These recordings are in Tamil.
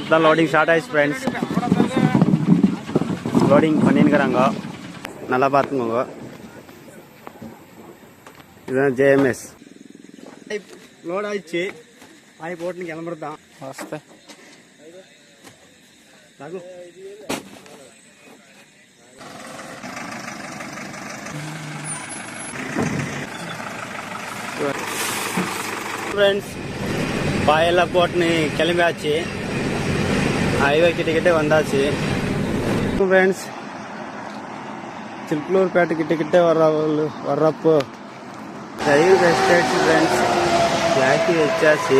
இப்போதான் லோடிங் ஸ்டார்ட் ஆயிடுச்சு ஃப்ரெண்ட்ஸ். லோடிங் பண்ணின்னுக்கிறாங்க, நல்லா பார்த்துக்கோங்க. இதுதான் ஜேஎம்எஸ். லோட் ஆயிடுச்சு, ஆகி போட்டுன்னு கிளம்புறது தான் ஃபஸ்ட்டு. ஃப்ரெண்ட்ஸ் பாயெல்லாம் போட்டுன்னு கிளம்பியாச்சு, ஹைவே கிட்டே வந்தாச்சு. ஃப்ரெண்ட்ஸ் சில்க்லூர் பேட்டை கிட்ட வர்றப்போ டிரைவ் பெஸ்ட் ஆயிடுச்சு ஃப்ரெண்ட்ஸ். யாக்கி வச்சாச்சு.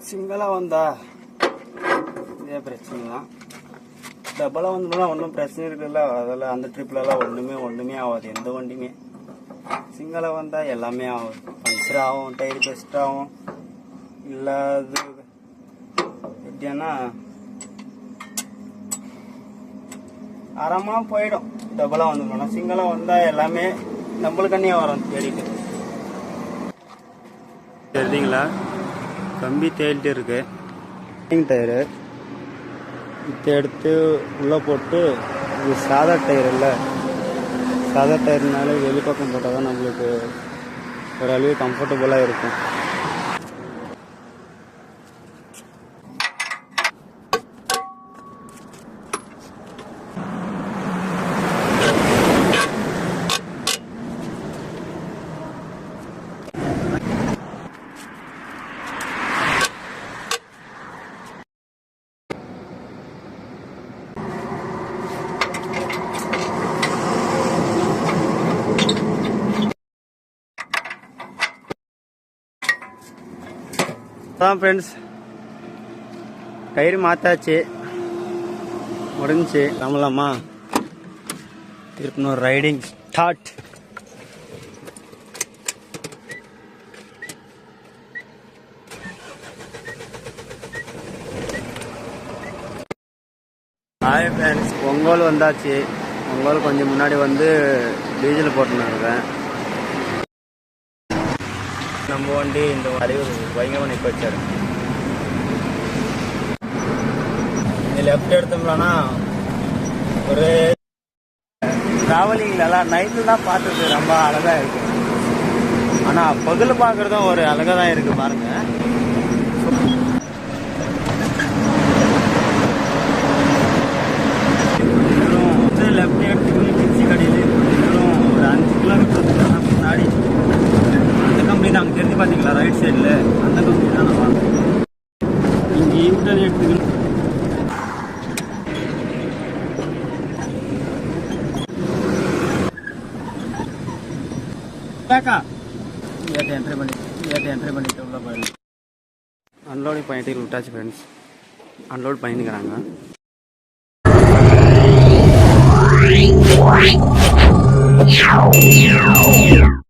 சிங்கிளாக வந்தா இதே பிரச்சனை தான். டபுளாக வந்தோம்னா ஒன்றும் பிரச்சனை இருக்குல்ல, அதில் அந்த ட்ரிப்லலாம் ஒன்றுமே ஆகாது எந்த வண்டியுமே. சிங்கிளாக வந்தால் எல்லாமே ஆகும், பஞ்சர் ஆகும், டயர் பெஸ்ட் ஆகும், இல்லாது எப்படின்னா அறமாக போயிடும். டபுளாக வந்துடணும், சிங்கிளாக வந்தால் எல்லாமே நம்மளுக்கண்ணே வரும் தேடிட்டு. தெரியுங்களா, கம்பி தேடிட்டு இருக்கு. டயரு இதை எடுத்து உள்ளே போட்டு, இது சாதா டயர் இல்லை, சாதா டயர்னால வெளிப்பக்கம் போட்டால் தான் நம்மளுக்கு ஓரளவு கம்ஃபர்டபுளாக இருக்கும். அதான் ஃப்ரெண்ட்ஸ் டயர் மாற்றாச்சு, முடிஞ்சிச்சு. கிளம்பலாமா? திருப்பணும் riding start. Hi friends, Pongal வந்தாச்சு. பொங்கல் கொஞ்சம் முன்னாடி வந்து டீசல் போட்டுன்னு இருக்கேன். நம்ம வண்டி இந்த அறிவு பயங்கரமாக நிற்க வச்சாரு. லெஃப்ட் எடுத்தோம்னா ஒரு ட்ராவலிங்லாம் நைட்டில் தான் பார்த்துருக்கு, ரொம்ப அழகாக இருக்கு. ஆனால் பகல் பார்க்குறதும் ஒரு அழகாக தான் இருக்குது பாருங்க. லெஃப்ட் எடுத்துக்கணும் மிக்சி கடையில் இன்னும் ஒரு 5 கிலோமீட்டர் முன்னாடி அந்த கம்பெனி தான் அங்கே தெரிஞ்சு பார்த்தீங்களா, ரைட் சைடில் அந்த கம்பெனி தான். நம்ம இங்கே யூட்டன் எடுத்துக்கணும். என்ட்ரி பண்ணிட்டு உள்ள போயிடலாம். அன்லோடிங் பண்ணிட்டு விட்டாச்சு ஃப்ரெண்ட்ஸ், அன்லோட் பண்ணிக்கிறாங்க.